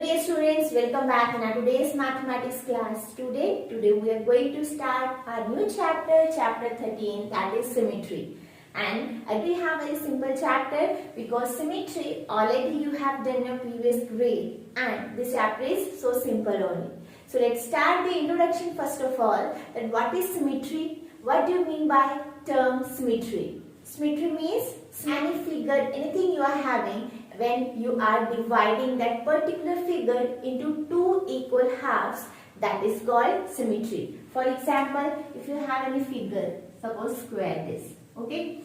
Dear students, welcome back in our today's mathematics class. Today we are going to start our new chapter, chapter 13, that is symmetry. And we have a very simple chapter because symmetry already you have done your previous grade, and this chapter is so simple only. So let's start the introduction first of all. That what is symmetry? What do you mean by term symmetry? Symmetry means any figure, anything you are having, when you are dividing that particular figure into two equal halves, that is called symmetry. For example, if you have any figure, suppose square this, okay,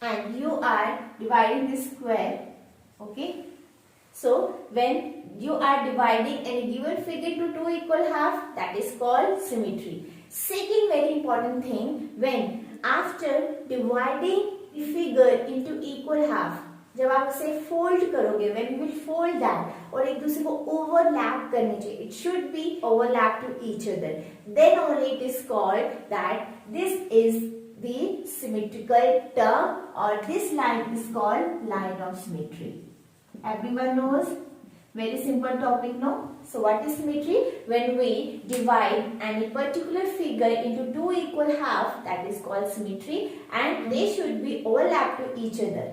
and you are dividing this square, okay. So when you are dividing any given figure into two equal halves, that is called symmetry. Second very important thing, when after dividing the figure into equal half, जब आप उसे fold करोगे, when you will fold that, और एक दूसरे को overlap करने चाहिए, it should be overlap to each other, then only it is called that this is the symmetrical term, or this line is called line of symmetry. Everyone knows, very simple topic, no? So what is symmetry? When we divide any particular figure into two equal halves, that is called symmetry, and they should be overlap to each other.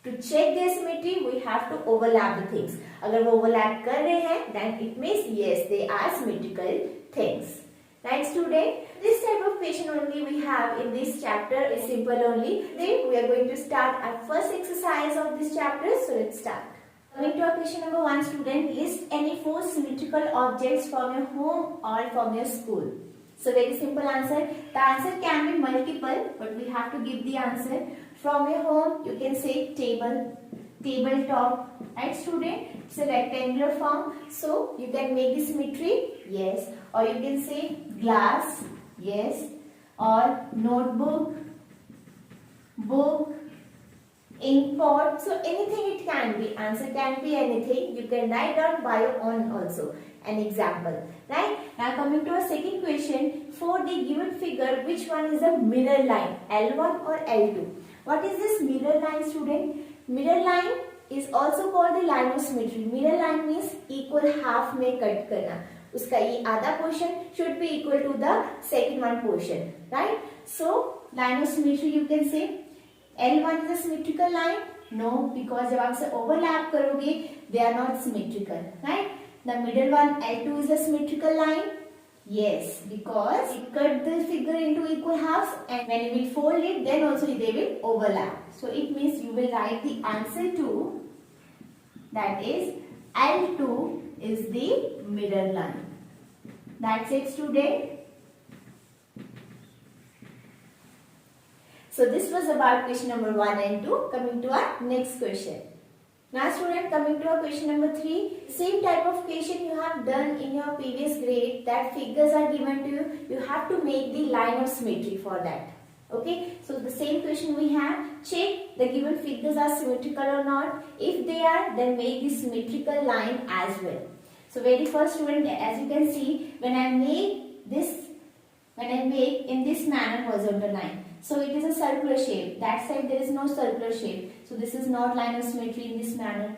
To check their symmetry, we have to overlap the things. अगर वो overlap कर रहे हैं, then it means yes, they are symmetrical things. Right, student? This type of question only we have in this chapter is simple only. Then we are going to start our first exercise of this chapter. So let's start. Coming to our question number 1, student, list any 4 symmetrical objects from your home or from your school. So very simple answer. The answer can be multiple, but we have to give the answer. From your home, you can say table, tabletop, right, student? It's a rectangular form, so you can make the symmetry, yes. Or you can say glass, yes. Or notebook, book, ink pot. So anything it can be. Answer can be anything. You can write down by your own also an example, right? Now coming to our second question. For the given figure, which one is a mirror line, L1 or L2? What is this mirror line, student? Mirror line is also called the line of symmetry. Mirror line means equal half में cut करना. उसका ये आधा portion should be equal to the second one portion, right? So line of symmetry you can say L1 is a symmetrical line. No, because जब आप से overlap करोगे, they are not symmetrical, right? The middle one L2 is a symmetrical line. Yes, because it cut the figure into equal halves, and when you will fold it, then also they will overlap. So it means you will write the answer to, that is L2 is the middle line. That's it, student. So this was about question number 1 and 2. Coming to our next question. Now student, coming to our question number 3, same type of question you have done in your previous grade, that figures are given to you, you have to make the line of symmetry for that. Okay, so the same question we have, check the given figures are symmetrical or not. If they are, then make the symmetrical line as well. So very first, student, as you can see, when I make in this manner horizontal line, so it is a circular shape. That side there is no circular shape. So this is not line of symmetry in this manner.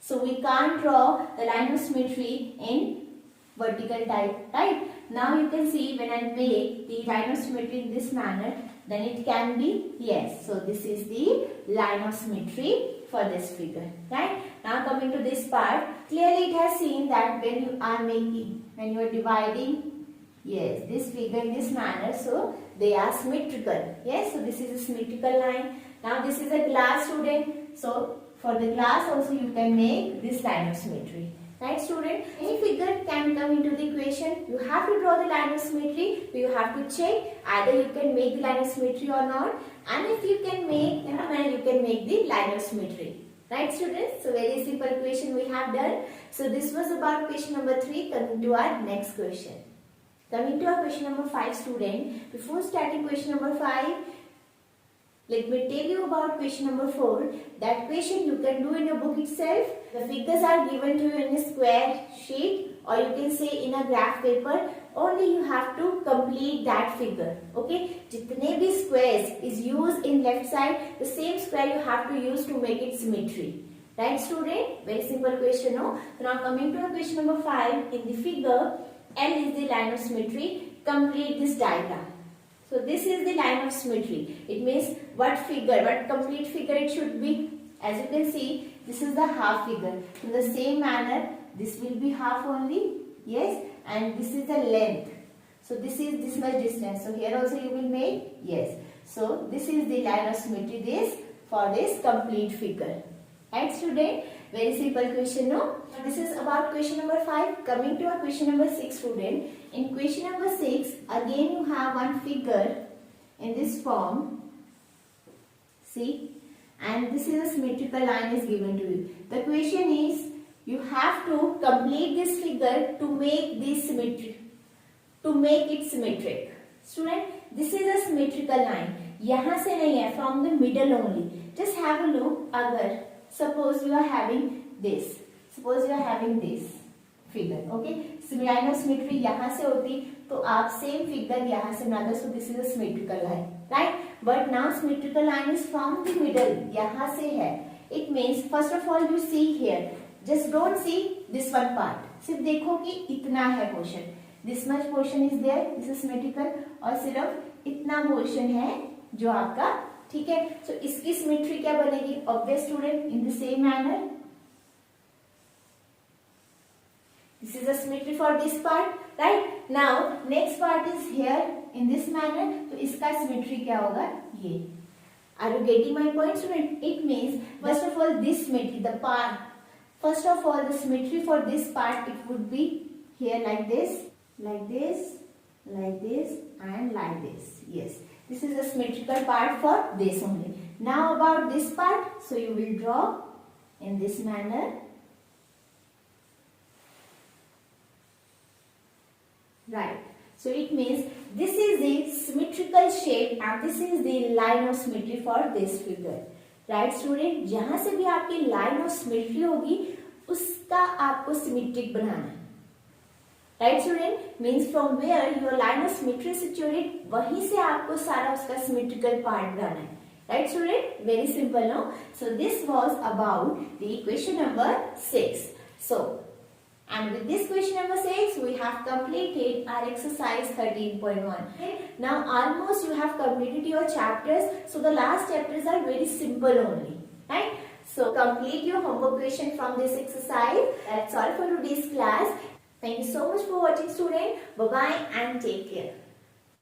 So we can't draw the line of symmetry in vertical type, right? Now you can see when I make the line of symmetry in this manner, then it can be, yes. So this is the line of symmetry for this figure, right? Now coming to this part, clearly it has seen that when you are dividing, yes, this figure in this manner, so they are symmetrical. Yes, so this is a symmetrical line. Now this is a glass, student. So for the glass also you can make this line of symmetry. Right, student? Any figure can come into the equation. You have to draw the line of symmetry. So you have to check either you can make the line of symmetry or not. And if you can make, then you can make the line of symmetry. Right, students? So very simple equation we have done. So this was about question number 3. Coming to our next question. Coming to our question number 5, student. Before starting question number 5, let me tell you about question number 4. That question you can do in your book itself. The figures are given to you in a square sheet, or you can say in a graph paper. Only you have to complete that figure. Okay? जितने भी squares is used in left side, the same square you have to use to make it symmetry. Right, student? Very simple question, no? So now coming to question number 5. In the figure, L is the line of symmetry. Complete this diagram. So this is the line of symmetry. It means what figure, what complete figure it should be. As you can see, this is the half figure. In the same manner, this will be half only. Yes, and this is the length. So this is this much distance. So here also you will make yes. So this is the line of symmetry. This for this complete figure. Right, student? Very simple question, no? This is about question number 5. Coming to our question number 6, student. In question number 6, again you have one figure in this form. See? And this is a symmetrical line is given to you. The question is, you have to complete this figure to make this symmetric, to make it symmetric. Student, this is a symmetrical line. यहाँ से नहीं है, from the middle only. Just have a look. अगर suppose you are having this, suppose you are having this figure, okay? Line of symmetry यहाँ से होती, तो आप same figure यहाँ से बनाते, so this is a symmetrical line, right? But now symmetrical line is from the middle, यहाँ से है. It means first of all you see here, just don't see this one part. सिर्फ देखो कि इतना है portion. This much portion is there, this is symmetrical, और सिर्फ इतना portion है जो आपका ठीक है. सो इसकी सिमेट्री क्या बनेगी? Obvious student, in the same manner this is a symmetry for this part, right? Now next part is here in this manner. तो इसका सिमेट्री क्या होगा? ये. Are you getting my point, student? It means first of all this symmetry, the part, first of all the symmetry for this part it would be here like this, like this, like this, and like this. Yes, this is a symmetrical part for this only. Now about this part, so you will draw in this manner. Right. So it means this is the symmetrical shape and this is the line of symmetry for this figure. Right, student? जहां से भी आपकी line of symmetry होगी, उसका आपको symmetric बनाना है. Right student? Means from where your line of symmetry situated, वहीं से आपको सारा उसका सिमेट्रिकल पार्ट बनाना है. Right student? Very simple, no? So this was about the question number 6. सो and with this question number 6 we have completed our exercise 13.1. okay? Now almost you have completed your chapters, so the last chapters are very simple only, right? So complete your homework question from this exercise. That's all for today's class. Thank you so much for watching, student. Bye bye and take care.